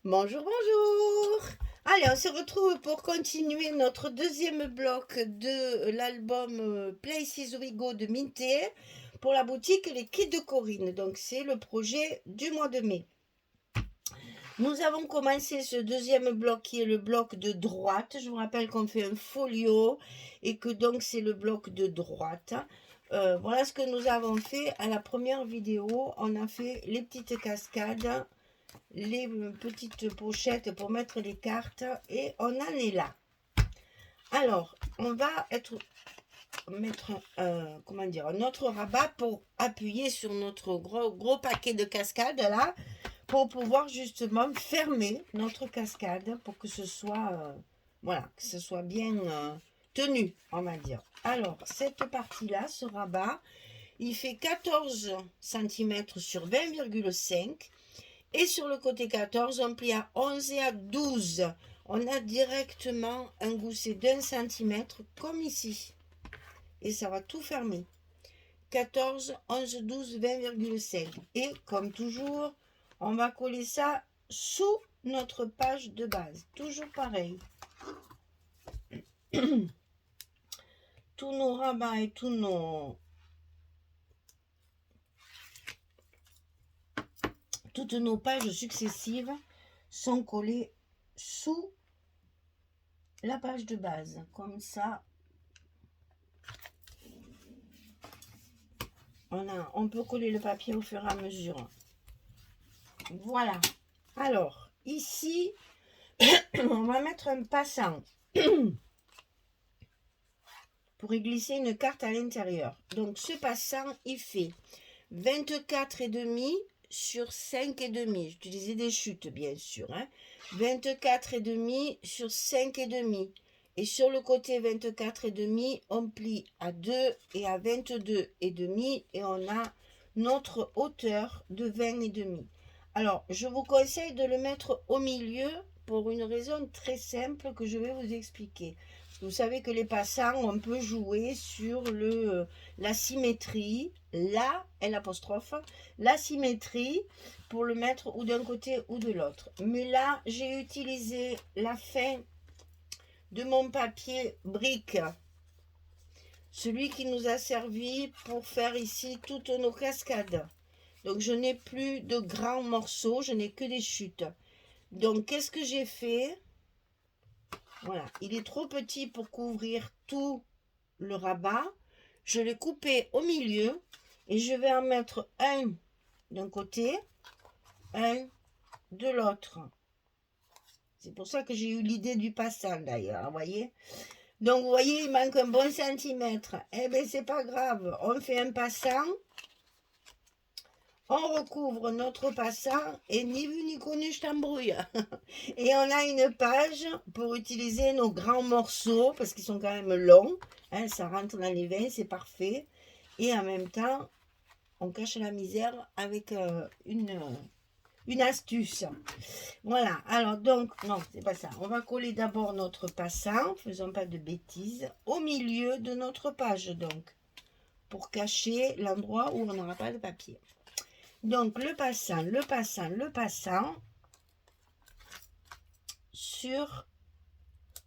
Bonjour, bonjour. Allez, on se retrouve pour continuer notre deuxième bloc de l'album Places We Go de Minté pour la boutique Les Kits de Corinne. Donc, c'est le projet du mois de mai. Nous avons commencé ce deuxième bloc qui est le bloc de droite. Je vous rappelle qu'on fait un folio et que donc c'est le bloc de droite. Voilà ce que nous avons fait à la première vidéo. On a fait les petites cascades, les petites pochettes pour mettre les cartes et on en est là. Alors, on va mettre comment dire, notre rabat pour appuyer sur notre gros paquet de cascades là pour pouvoir justement fermer notre cascade pour que ce soit voilà, que ce soit bien tenu, on va dire. Alors, cette partie là, ce rabat, il fait 14 cm sur 20,5. Et sur le côté 14, on plie à 11 et à 12. On a directement un gousset d'1 cm comme ici. Et ça va tout fermer. 14, 11, 12, 20,5. Et comme toujours, on va coller ça sous notre page de base. Toujours pareil. Tous nos rabats et toutes nos pages successives sont collées sous la page de base. Comme ça, on peut coller le papier au fur et à mesure. Voilà. Alors, ici, on va mettre un passant pour y glisser une carte à l'intérieur. Donc, ce passant, il fait 24,5 sur 5,5. J'utilisais des chutes, bien sûr. 24,5 sur 5,5. Et sur le côté 24,5, on plie à 2 et à 22,5 et on a notre hauteur de 20,5. Alors, je vous conseille de le mettre au milieu pour une raison très simple que je vais vous expliquer. Vous savez que les passants, on peut jouer sur la symétrie, la symétrie pour le mettre ou d'un côté ou de l'autre. Mais là, j'ai utilisé la fin de mon papier brique, celui qui nous a servi pour faire ici toutes nos cascades. Donc, je n'ai plus de grands morceaux, je n'ai que des chutes. Donc, qu'est-ce que j'ai fait? Voilà, il est trop petit pour couvrir tout le rabat. Je l'ai coupé au milieu et je vais en mettre un d'un côté, un de l'autre. C'est pour ça que j'ai eu l'idée du passant d'ailleurs, vous voyez. Donc, vous voyez, il manque un bon centimètre. Eh bien, c'est pas grave. On fait un passant. On recouvre notre passant et ni vu ni connu, je t'embrouille. Et on a une page pour utiliser nos grands morceaux parce qu'ils sont quand même longs. Ça rentre dans les veines, c'est parfait. Et en même temps, on cache la misère avec une astuce. Voilà, alors donc, non, c'est pas ça. On va coller d'abord notre passant, faisons pas de bêtises, au milieu de notre page, donc, pour cacher l'endroit où on n'aura pas de papier. Donc, le passant sur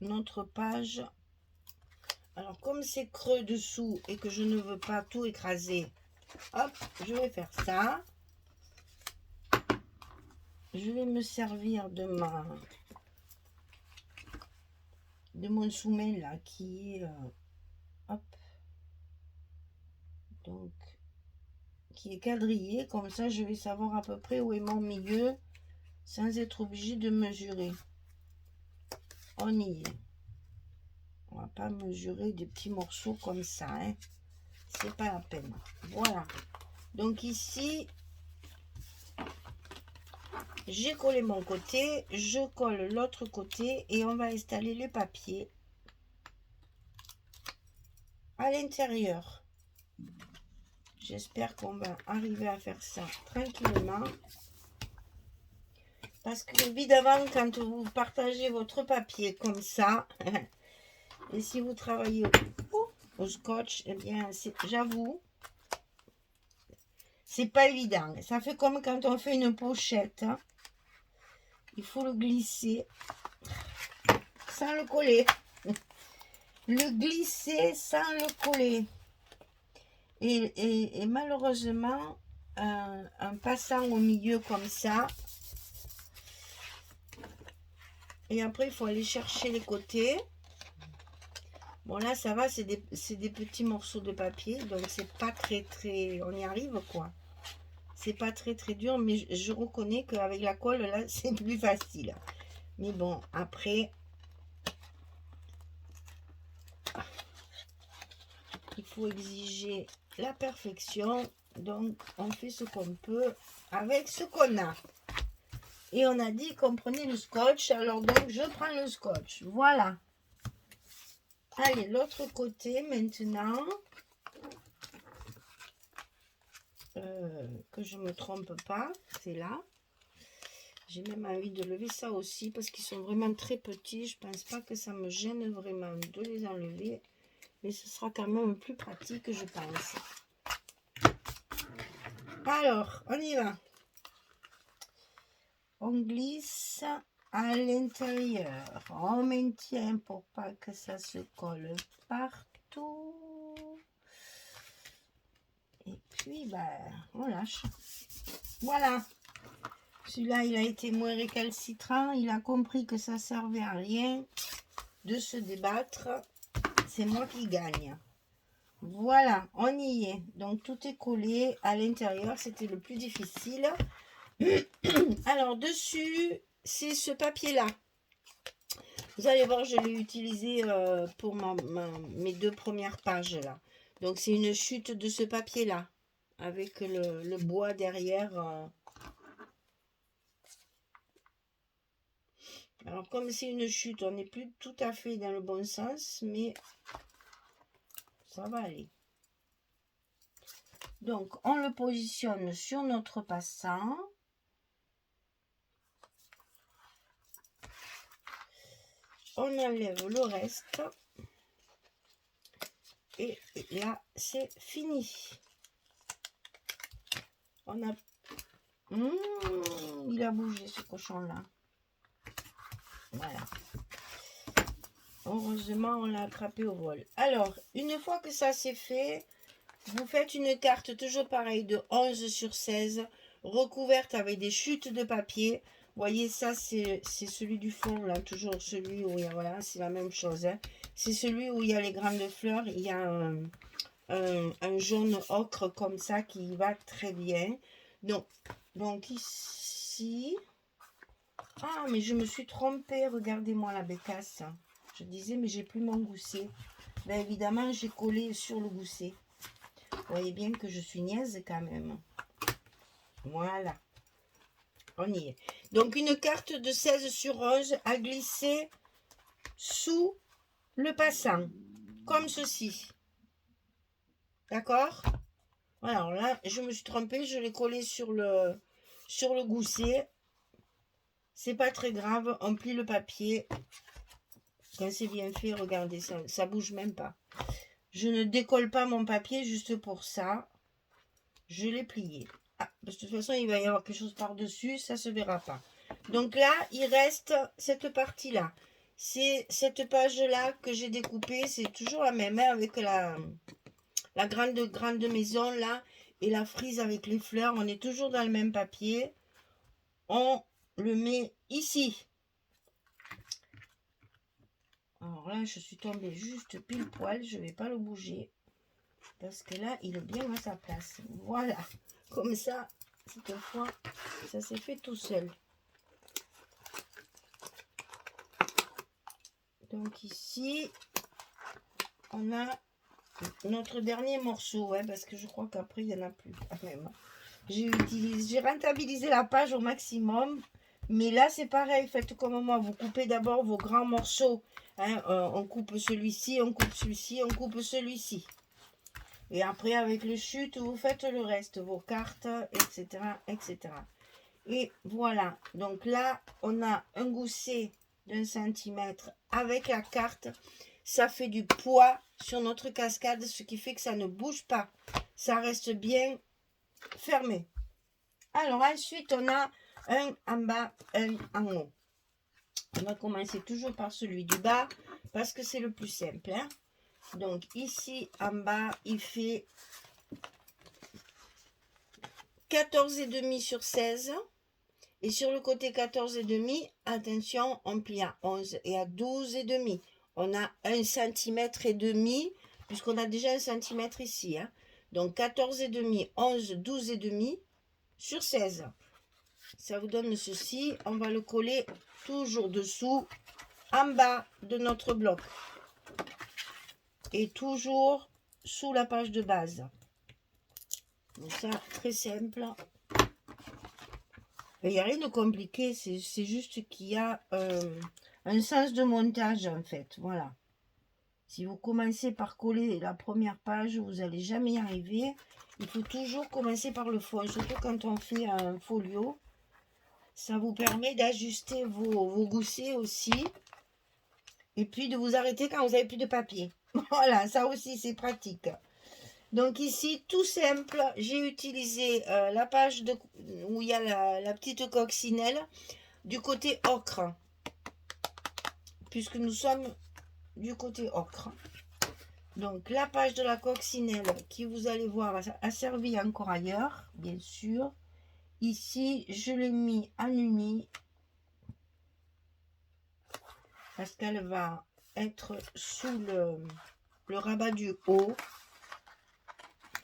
notre page. Alors, comme c'est creux dessous et que je ne veux pas tout écraser, hop, je vais faire ça. Je vais me servir de mon sous-main là qui est hop, donc qui est quadrillé, comme ça je vais savoir à peu près où est mon milieu sans être obligé de mesurer. On y est. On va pas mesurer des petits morceaux comme ça, c'est pas la peine. Voilà, donc ici j'ai collé mon côté, je colle l'autre côté et on va installer les papiers à l'intérieur. J'espère qu'on va arriver à faire ça tranquillement. Parce que évidemment, quand vous partagez votre papier comme ça, et si vous travaillez au scotch, eh bien, j'avoue, c'est pas évident. Ça fait comme quand on fait une pochette. il faut le glisser sans le coller. Le glisser sans le coller. Et malheureusement, en passant au milieu comme ça, et après il faut aller chercher les côtés. Bon là ça va, c'est des petits morceaux de papier, donc c'est pas très, on y arrive quoi. C'est pas très dur, mais je reconnais qu'avec la colle là c'est plus facile. Mais bon, après, il faut exiger la perfection, donc on fait ce qu'on peut avec ce qu'on a. Et on a dit qu'on prenait le scotch, alors donc je prends le scotch, voilà. Allez, l'autre côté maintenant, que je me trompe pas, c'est là. J'ai même envie de lever ça aussi parce qu'ils sont vraiment très petits. Je pense pas que ça me gêne vraiment de les enlever, mais ce sera quand même plus pratique, je pense. Alors, on y va. On glisse à l'intérieur. On maintient pour pas que ça se colle partout. Et puis, on lâche. Voilà. Celui-là, il a été moins récalcitrant. Il a compris que ça servait à rien de se débattre. C'est moi qui gagne. Voilà, on y est. Donc, tout est collé à l'intérieur. C'était le plus difficile. Alors, dessus, c'est ce papier-là. Vous allez voir, je l'ai utilisé pour mes 2 premières pages, là. Donc, c'est une chute de ce papier-là. Avec le bois derrière. Alors, comme c'est une chute, on n'est plus tout à fait dans le bon sens, mais ça va aller. Donc, on le positionne sur notre passant. On enlève le reste. Et là, c'est fini. On a... il a bougé ce cochon-là. Voilà. Heureusement, on l'a attrapé au vol. Alors, une fois que ça c'est fait, vous faites une carte toujours pareil de 11 sur 16, recouverte avec des chutes de papier. Vous voyez, ça c'est celui du fond, là, toujours celui où il y a, voilà, c'est la même chose. Hein. C'est celui où il y a les grandes fleurs, il y a un jaune ocre comme ça qui va très bien. Donc ici... Ah, mais je me suis trompée, regardez-moi la bécasse. Je disais, mais j'ai plus mon gousset. Ben évidemment, j'ai collé sur le gousset. Vous voyez bien que je suis niaise quand même. Voilà. On y est. Donc, une carte de 16 sur 11 à glisser sous le passant. Comme ceci. D'accord? Alors là, je me suis trompée. Je l'ai collé sur le gousset. C'est pas très grave. On plie le papier. Quand c'est bien fait, regardez, ça bouge même pas. Je ne décolle pas mon papier juste pour ça. Je l'ai plié. Ah, parce que de toute façon, il va y avoir quelque chose par-dessus, ça se verra pas. Donc là, il reste cette partie-là. C'est cette page-là que j'ai découpée. C'est toujours la même, hein, avec la grande maison, là, et la frise avec les fleurs. On est toujours dans le même papier. On le met ici. Alors là, je suis tombée juste pile poil. Je ne vais pas le bouger. Parce que là, il est bien à sa place. Voilà. Comme ça, cette fois, ça s'est fait tout seul. Donc ici, on a notre dernier morceau. Ouais, parce que je crois qu'après, il n'y en a plus quand même. J'ai rentabilisé la page au maximum. Mais là, c'est pareil. Faites comme moi. Vous coupez d'abord vos grands morceaux. Hein, on coupe celui-ci, on coupe celui-ci, on coupe celui-ci. Et après, avec le chute, vous faites le reste, vos cartes, etc., etc. Et voilà. Donc là, on a un gousset d'1 centimètre avec la carte. Ça fait du poids sur notre cascade, ce qui fait que ça ne bouge pas. Ça reste bien fermé. Alors ensuite, on a un en bas, un en haut. On va commencer toujours par celui du bas parce que c'est le plus simple, hein. Donc ici en bas, il fait 14,5 sur 16. Et sur le côté 14,5, attention, on plie à 11 et à 12,5. On a 1,5 cm, puisqu'on a déjà 1 cm ici, hein. Donc 14,5, 11, 12,5 sur 16. Ça vous donne ceci. On va le coller toujours dessous, en bas de notre bloc. Et toujours sous la page de base. Donc ça, très simple. Il n'y a rien de compliqué, c'est juste qu'il y a un sens de montage en fait. Voilà. Si vous commencez par coller la première page, vous n'allez jamais y arriver. Il faut toujours commencer par le fond, surtout quand on fait un folio. Ça vous permet d'ajuster vos goussets aussi. Et puis de vous arrêter quand vous n'avez plus de papier. Voilà, ça aussi c'est pratique. Donc ici, tout simple, j'ai utilisé la page où il y a la petite coccinelle du côté ocre. Puisque nous sommes du côté ocre. Donc la page de la coccinelle qui, vous allez voir, a servi encore ailleurs, bien sûr. Ici, je l'ai mis en uni parce qu'elle va être sous le rabat du haut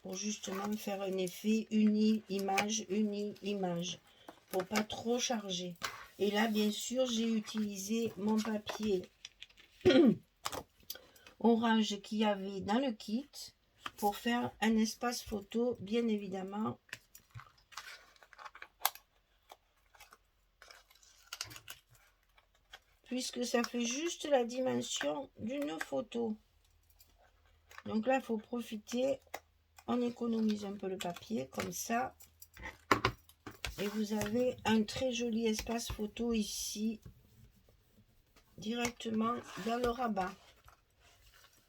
pour justement faire un effet uni-image, uni-image, pour pas trop charger. Et là, bien sûr, j'ai utilisé mon papier orange qu'il y avait dans le kit pour faire un espace photo, bien évidemment. Puisque ça fait juste la dimension d'une photo. Donc là, il faut profiter. On économise un peu le papier, comme ça. Et vous avez un très joli espace photo ici, directement dans le rabat.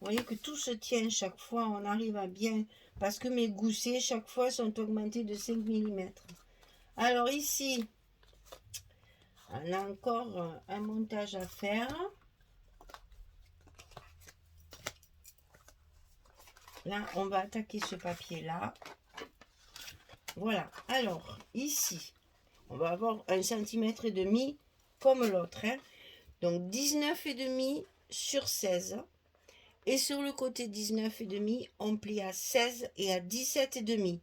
Vous voyez que tout se tient chaque fois. On arrive à bien... Parce que mes goussets, chaque fois, sont augmentés de 5 mm. Alors ici, on a encore un montage à faire. Là, on va attaquer ce papier-là. Voilà. Alors, ici, on va avoir 1,5 cm comme l'autre, hein. Donc, 19,5 sur 16. Et sur le côté 19,5, on plie à 16 et à 17,5.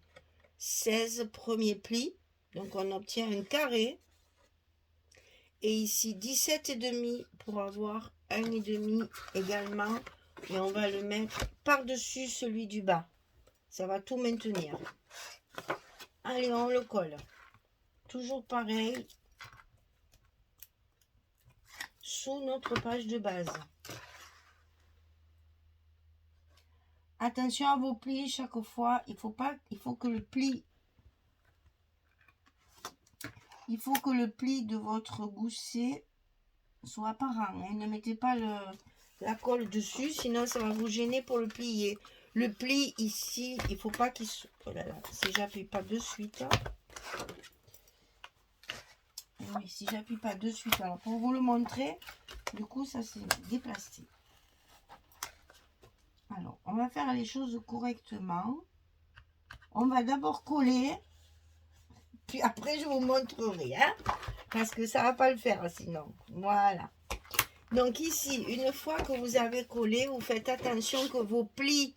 16, premier pli. Donc, on obtient un carré. Et ici, 17,5 pour avoir 1,5 également. Et on va le mettre par-dessus celui du bas. Ça va tout maintenir. Allez, on le colle. Toujours pareil. Sous notre page de base. Attention à vos plis chaque fois. Il faut que le pli de votre gousset soit apparent, hein. Ne mettez pas la colle dessus, sinon ça va vous gêner pour le plier. Le pli ici, il faut pas qu'il soit... Oh là là, si j'appuie pas de suite. Oui, si j'appuie pas de suite. Alors pour vous le montrer, du coup ça s'est déplacé. Alors, on va faire les choses correctement. On va d'abord coller, puis après je vous montrerai, hein, parce que ça va pas le faire sinon. Voilà. Donc ici, une fois que vous avez collé, vous faites attention que vos plis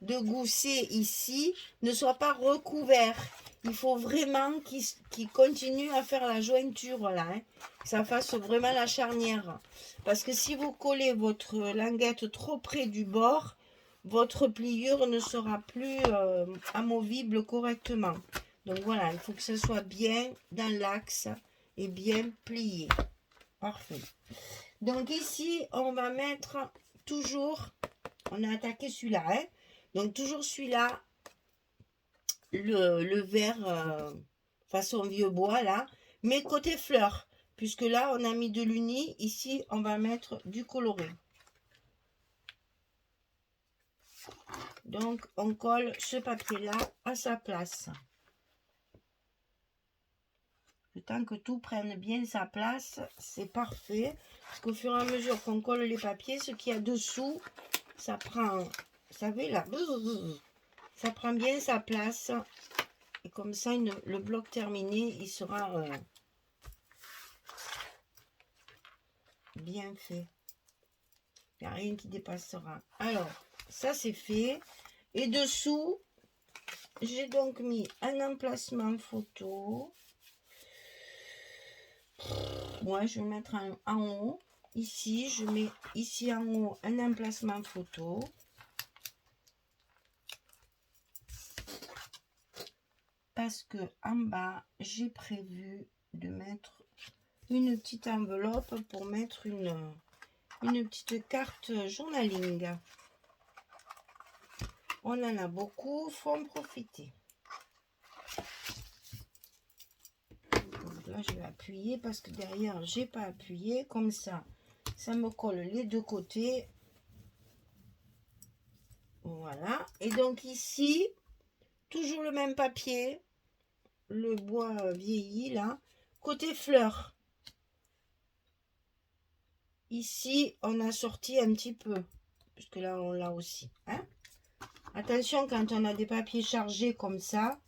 de gousset ici ne soient pas recouverts. Il faut vraiment qu'ils continuent à faire la jointure là, hein, que ça fasse vraiment la charnière. Parce que si vous collez votre languette trop près du bord, votre pliure ne sera plus amovible correctement. Donc voilà, il faut que ce soit bien dans l'axe et bien plié. Parfait. Donc ici, on va mettre toujours, on a attaqué celui-là, hein, donc toujours celui-là, le vert façon vieux bois là, mais côté fleur, puisque là on a mis de l'uni, ici on va mettre du coloré. Donc on colle ce papier là à sa place. Le temps que tout prenne bien sa place, c'est parfait. Parce qu'au fur et à mesure qu'on colle les papiers, ce qu'il y a dessous, ça prend, vous savez là, ça prend bien sa place. Et comme ça, le bloc terminé, il sera bien fait. Il n'y a rien qui dépassera. Alors, ça c'est fait. Et dessous, j'ai donc mis un emplacement photo. Moi, je vais mettre en haut. Ici, je mets ici en haut un emplacement photo. Parce que en bas, j'ai prévu de mettre une petite enveloppe pour mettre une petite carte journaling. On en a beaucoup, faut en profiter. Donc là, je vais appuyer parce que derrière, j'ai pas appuyé. Comme ça, ça me colle les deux côtés. Voilà. Et donc ici, toujours le même papier. Le bois vieilli, là. Côté fleurs. Ici, on a sorti un petit peu. Puisque là, on l'a aussi. Hein? Attention, quand on a des papiers chargés comme ça,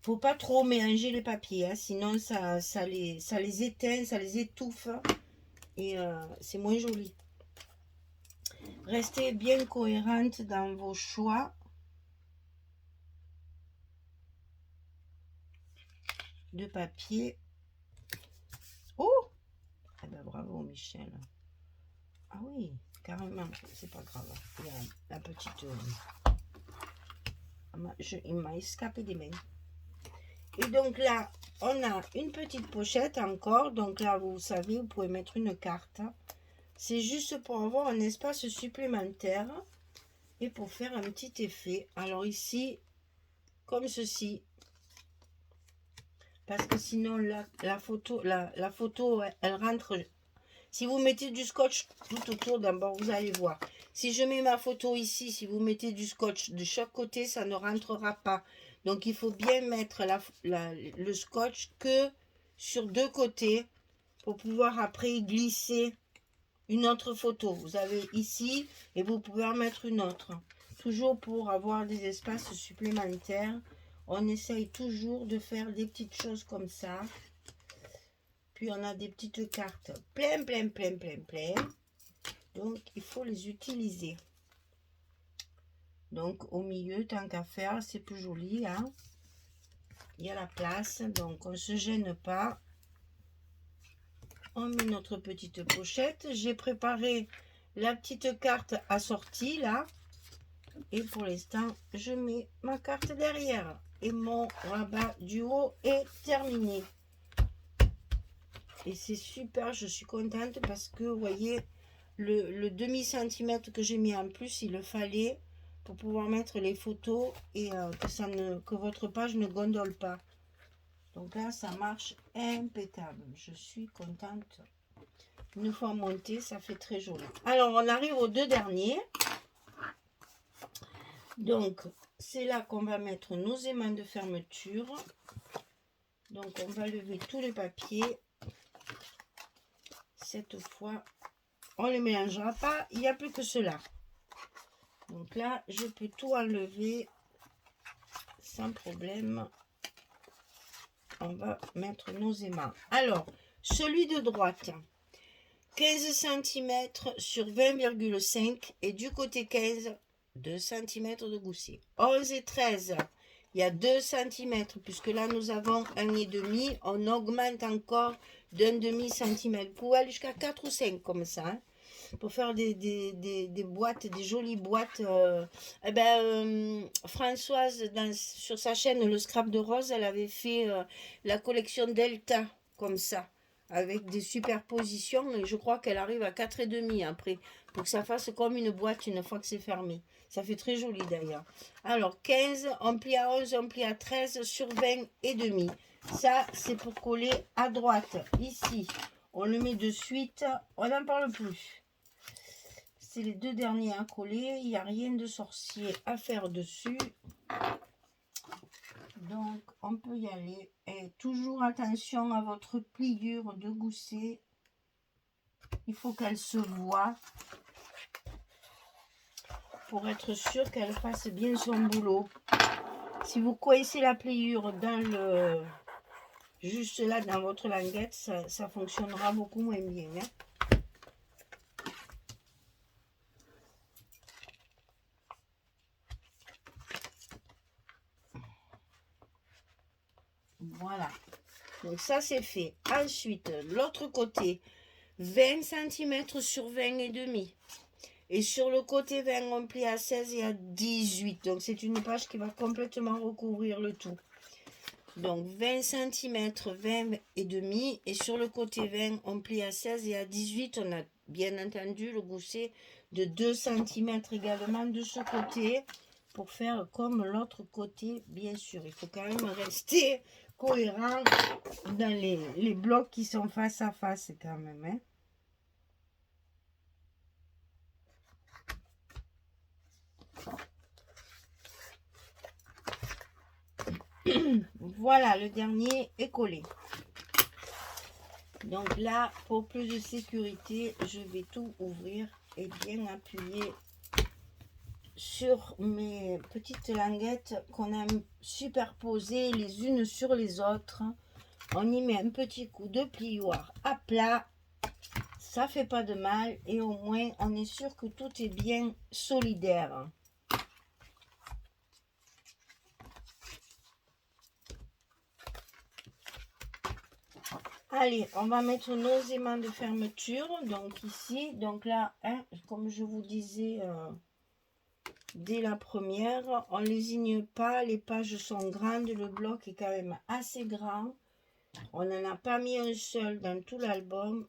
faut pas trop mélanger les papiers, hein, sinon ça les éteint, ça les étouffe et c'est moins joli. Restez bien cohérente dans vos choix de papier. Oh, eh ben, bravo Michel. Ah oui, carrément, c'est pas grave. Il y a la petite... il m'a escapé des mains. Et donc là, on a une petite pochette encore. Donc là, vous savez, vous pouvez mettre une carte. C'est juste pour avoir un espace supplémentaire et pour faire un petit effet. Alors ici, comme ceci. Parce que sinon, la photo, elle rentre. Si vous mettez du scotch tout autour, d'abord, vous allez voir. Si je mets ma photo ici, si vous mettez du scotch de chaque côté, ça ne rentrera pas. Donc, il faut bien mettre le scotch que sur deux côtés pour pouvoir après glisser une autre photo. Vous avez ici et vous pouvez en mettre une autre. Toujours pour avoir des espaces supplémentaires. On essaye toujours de faire des petites choses comme ça. Puis on a des petites cartes plein. Donc il faut les utiliser. Donc au milieu, tant qu'à faire, c'est plus joli. Hein? Il y a la place, donc on ne se gêne pas. On met notre petite pochette. J'ai préparé la petite carte assortie là. Et pour l'instant, je mets ma carte derrière. Et mon rabat du haut est terminé. Et c'est super, je suis contente parce que, vous voyez, le demi-centimètre que j'ai mis en plus, il le fallait pour pouvoir mettre les photos et que votre page ne gondole pas. Donc là, ça marche impeccable. Je suis contente. Une fois monté, ça fait très joli. Alors, on arrive aux deux derniers. Donc, c'est là qu'on va mettre nos aimants de fermeture. Donc, on va lever tous les papiers. Cette fois, on ne les mélangera pas. Il n'y a plus que cela. Donc là, je peux tout enlever sans problème. On va mettre nos aimants. Alors, celui de droite, 15 cm sur 20,5 et du côté 15, 2 cm de gousset. 11 et 13, il y a 2 cm puisque là nous avons 1,5. On augmente encore d'un demi-centimètre. Vous pouvez aller jusqu'à 4 ou 5 comme ça. Hein, pour faire des boîtes, des jolies boîtes. Françoise, sur sa chaîne Le Scrap de Rose, elle avait fait la collection Delta comme ça, avec des superpositions, et je crois qu'elle arrive à 4,5 après, pour que ça fasse comme une boîte une fois que c'est fermé. Ça fait très joli d'ailleurs. Alors 15, on plie à 11, on plie à 13 sur 20 et demi. Ça, c'est pour coller à droite. Ici, on le met de suite, on n'en parle plus. C'est les deux derniers à coller, il n'y a rien de sorcier à faire dessus. Donc, on peut y aller. Et toujours attention à votre pliure de gousset. Il faut qu'elle se voie pour être sûr qu'elle fasse bien son boulot. Si vous coincez la pliure dans le... juste là dans votre languette, ça fonctionnera beaucoup moins bien. Hein. Voilà. Donc ça c'est fait. Ensuite, l'autre côté, 20 cm sur 20 et demi. Et sur le côté 20, on plie à 16 et à 18. Donc c'est une page qui va complètement recouvrir le tout. Donc 20 cm, 20 et demi. Et sur le côté 20, on plie à 16 et à 18. On a bien entendu le gousset de 2 cm également de ce côté. Pour faire comme l'autre côté, bien sûr. Il faut quand même rester cohérent dans les blocs qui sont face à face quand même. Hein. Voilà, le dernier est collé. Donc là, pour plus de sécurité, je vais tout ouvrir et bien appuyer sur mes petites languettes qu'on a superposées les unes sur les autres. On y met un petit coup de plioir à plat. Ça fait pas de mal et au moins on est sûr que tout est bien solidaire. Allez, on va mettre nos aimants de fermeture. Donc ici, donc là, hein, comme je vous disais dès la première, on lésigne pas. Les pages sont grandes, le bloc est quand même assez grand. On n'en a pas mis un seul dans tout l'album.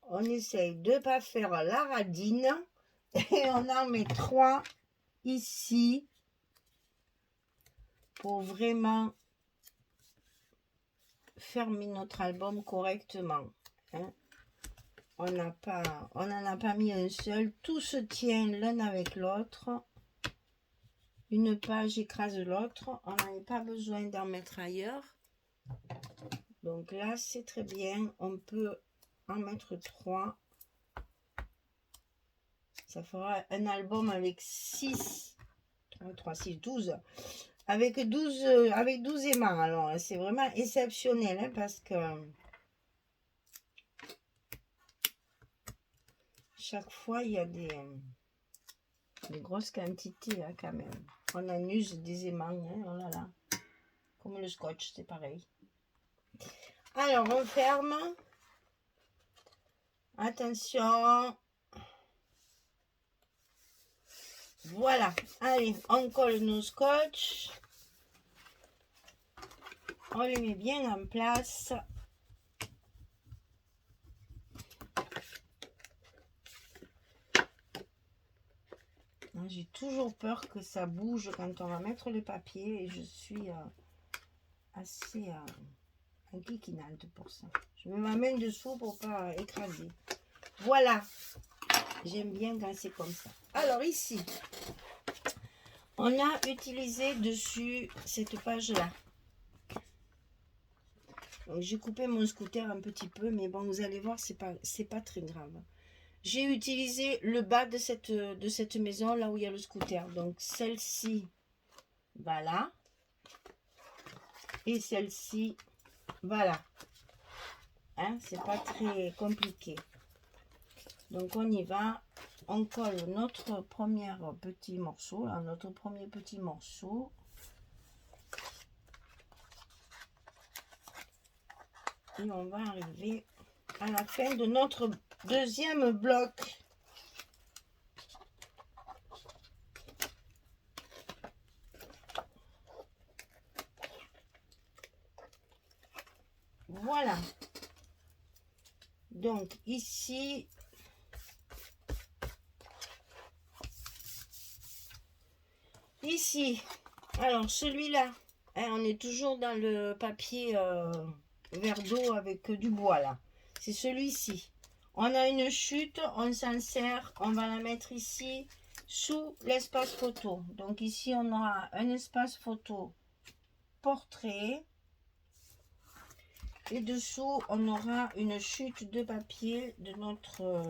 On essaye de ne pas faire la radine. Et on en met 3 ici pour vraiment fermer notre album correctement. Hein. On n'en a pas mis un seul. Tout se tient l'un avec l'autre. Une page écrase l'autre. On n'a pas besoin d'en mettre ailleurs. Donc là, c'est très bien. On peut en mettre 3. Ça fera un album avec 6. 3, 6, 12. Avec 12 aimants. Alors, c'est vraiment exceptionnel hein, parce que chaque fois, il y a des grosses quantités hein, quand même. On en use des aimants. Hein, oh là là. Comme le scotch, c'est pareil. Alors, on ferme. Attention. Voilà. Allez, on colle nos scotch. On les met bien en place. J'ai toujours peur que ça bouge quand on va mettre le papier et je suis assez inquiétante pour ça. Je mets ma main dessous pour pas écraser. Voilà. J'aime bien quand c'est comme ça. Alors ici, on a utilisé dessus cette page-là. Donc j'ai coupé mon scooter un petit peu, mais bon, vous allez voir, c'est pas très grave. J'ai utilisé le bas de cette maison, là où il y a le scooter. Donc celle-ci, voilà. Et celle-ci, voilà. Hein, c'est pas très compliqué. Donc on y va. On colle notre premier petit morceau, là, notre premier petit morceau. Et on va arriver à la fin de notre deuxième bloc. Voilà. Donc ici, alors celui-là, hein, on est toujours dans le papier verre d'eau avec du bois là. C'est celui-ci. On a une chute, on s'en sert, on va la mettre ici sous l'espace photo. Donc ici on aura un espace photo portrait. Et dessous, on aura une chute de papier de notre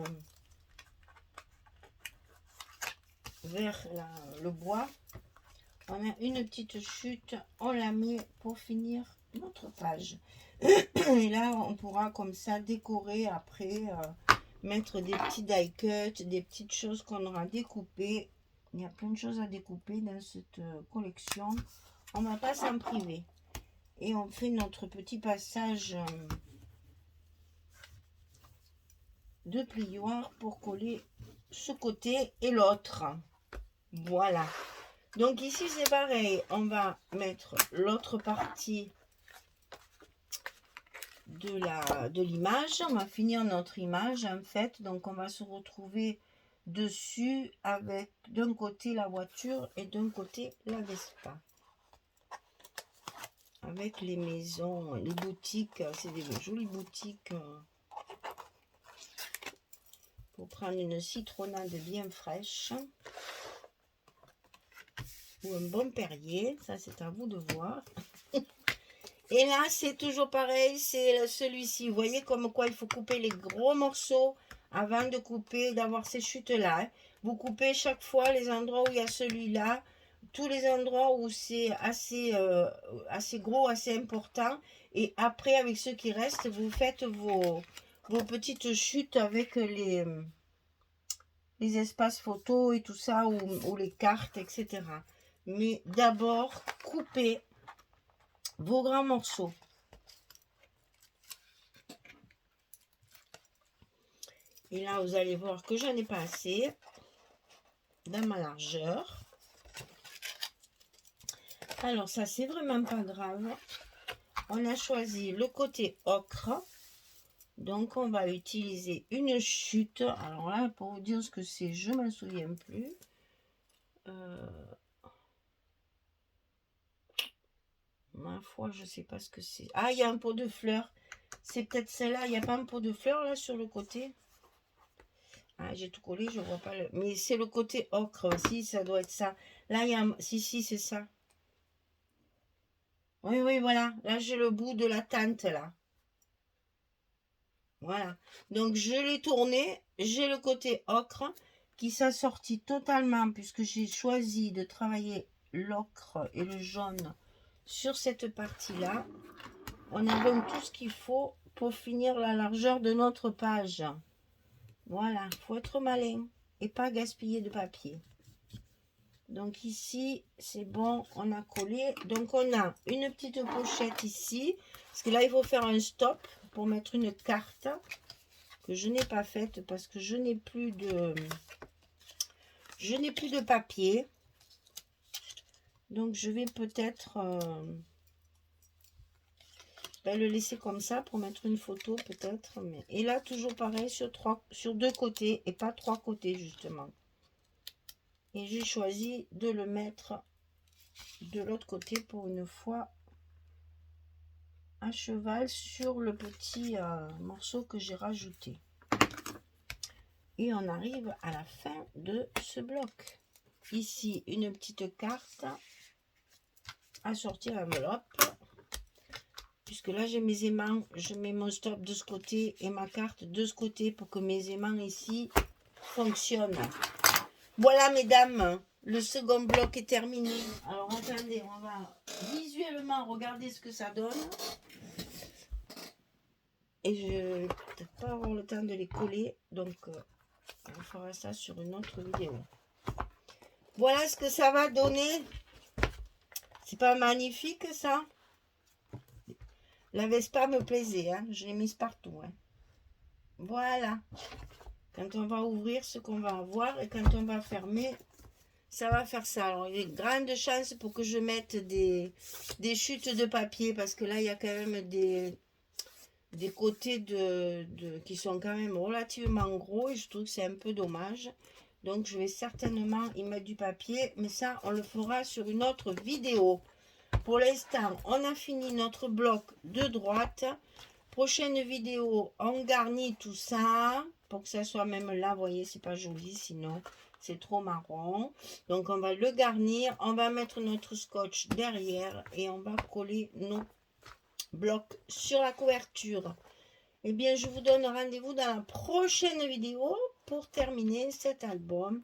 vers le bois. On a une petite chute, on la met pour finir notre page. Et là, on pourra comme ça décorer après, mettre des petits die cuts, des petites choses qu'on aura découpées. Il y a plein de choses à découper dans cette collection. On ne va pas s'en priver. Et on fait notre petit passage de plioir pour coller ce côté et l'autre. Voilà. Donc ici c'est pareil, on va mettre l'autre partie de l'image. On va finir notre image en fait. Donc on va se retrouver dessus avec d'un côté la voiture et d'un côté la Vespa. Avec les maisons, les boutiques, c'est des jolies boutiques pour prendre une citronnade bien fraîche ou un bon Perrier, ça c'est à vous de voir. Et là c'est toujours pareil, c'est celui-ci, vous voyez comme quoi il faut couper les gros morceaux avant de couper, d'avoir ces chutes là. Vous coupez chaque fois les endroits où il y a celui-là, tous les endroits où c'est assez gros, assez important. Et après, avec ce qui reste, vous faites vos petites chutes avec les espaces photos et tout ça, ou les cartes, etc. Mais d'abord, coupez vos grands morceaux. Et là, vous allez voir que j'en ai pas assez dans ma largeur. Alors ça, c'est vraiment pas grave. On a choisi le côté ocre. Donc on va utiliser une chute. Alors là, pour vous dire ce que c'est, je ne m'en souviens plus. Ma foi, je sais pas ce que c'est. Ah, il y a un pot de fleurs. C'est peut-être celle-là. Il n'y a pas un pot de fleurs là sur le côté. Ah, j'ai tout collé, je vois pas le... Mais c'est le côté ocre aussi, ça doit être ça. Là, il y a un... Si, c'est ça. Oui, oui, voilà. Là, j'ai le bout de la tente, là. Voilà. Donc, je l'ai tourné. J'ai le côté ocre qui s'assortit totalement puisque j'ai choisi de travailler l'ocre et le jaune sur cette partie-là. On a donc tout ce qu'il faut pour finir la largeur de notre page. Voilà. Il faut être malin et pas gaspiller de papier. Donc ici, c'est bon, on a collé. Donc on a une petite pochette ici. Parce que là, il faut faire un stop pour mettre une carte que je n'ai pas faite parce que je n'ai plus de papier. Donc je vais peut-être le laisser comme ça pour mettre une photo peut-être. Et là, toujours pareil sur deux côtés et pas trois côtés justement. Et j'ai choisi de le mettre de l'autre côté pour une fois à cheval sur le petit morceau que j'ai rajouté. Et on arrive à la fin de ce bloc. Ici, une petite carte à sortir l'enveloppe. Puisque là, j'ai mes aimants, je mets mon stop de ce côté et ma carte de ce côté pour que mes aimants ici fonctionnent. Voilà, mesdames, le second bloc est terminé. Alors, attendez, on va visuellement regarder ce que ça donne. Et je ne vais peut-être pas avoir le temps de les coller. Donc, on fera ça sur une autre vidéo. Voilà ce que ça va donner. C'est pas magnifique, ça? La Vespa me plaisait. Hein? Je l'ai mise partout. Hein? Voilà. Quand on va ouvrir ce qu'on va avoir et quand on va fermer, ça va faire ça. Alors, il y a de grandes chances pour que je mette des chutes de papier parce que là, il y a quand même des côtés qui sont quand même relativement gros et je trouve que c'est un peu dommage. Donc, je vais certainement y mettre du papier, mais ça, on le fera sur une autre vidéo. Pour l'instant, on a fini notre bloc de droite. Prochaine vidéo, on garnit tout ça pour que ça soit même là. Vous voyez, c'est pas joli, sinon c'est trop marron. Donc on va le garnir, on va mettre notre scotch derrière et on va coller nos blocs sur la couverture. Eh bien, je vous donne rendez-vous dans la prochaine vidéo pour terminer cet album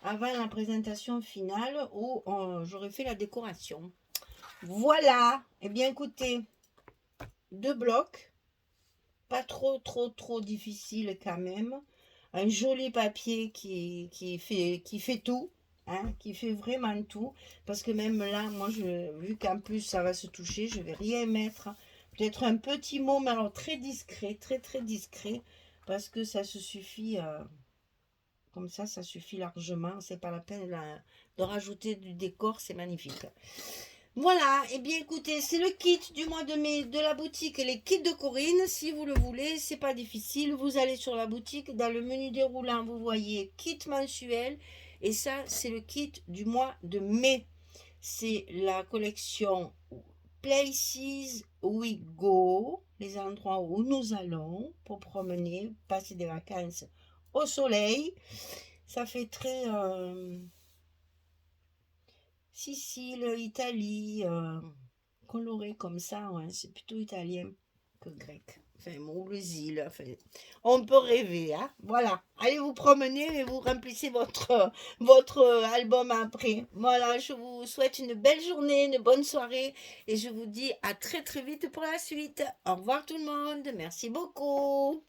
avant la présentation finale où j'aurai fait la décoration. Voilà. Eh bien, écoutez, 2 blocs, pas trop difficile quand même. Un joli papier qui fait tout, hein, qui fait vraiment tout. Parce que même là, moi, vu qu'en plus ça va se toucher, je vais rien mettre. Peut-être un petit mot, mais alors très discret, très discret. Parce que ça se suffit, comme ça suffit largement. C'est pas la peine de rajouter du décor, c'est magnifique. Voilà, et bien écoutez, c'est le kit du mois de mai de la boutique Les Kits de Corinne. Si vous le voulez, c'est pas difficile. Vous allez sur la boutique, dans le menu déroulant, vous voyez kit mensuel. Et ça, c'est le kit du mois de mai. C'est la collection Places We Go, les endroits où nous allons pour promener, passer des vacances au soleil. Ça fait très Sicile, Italie, coloré comme ça, ouais, c'est plutôt italien que grec. Enfin, ou les îles, enfin, on peut rêver, hein. Voilà, allez vous promener et vous remplissez votre album après. Voilà, je vous souhaite une belle journée, une bonne soirée et je vous dis à très vite pour la suite. Au revoir tout le monde, merci beaucoup.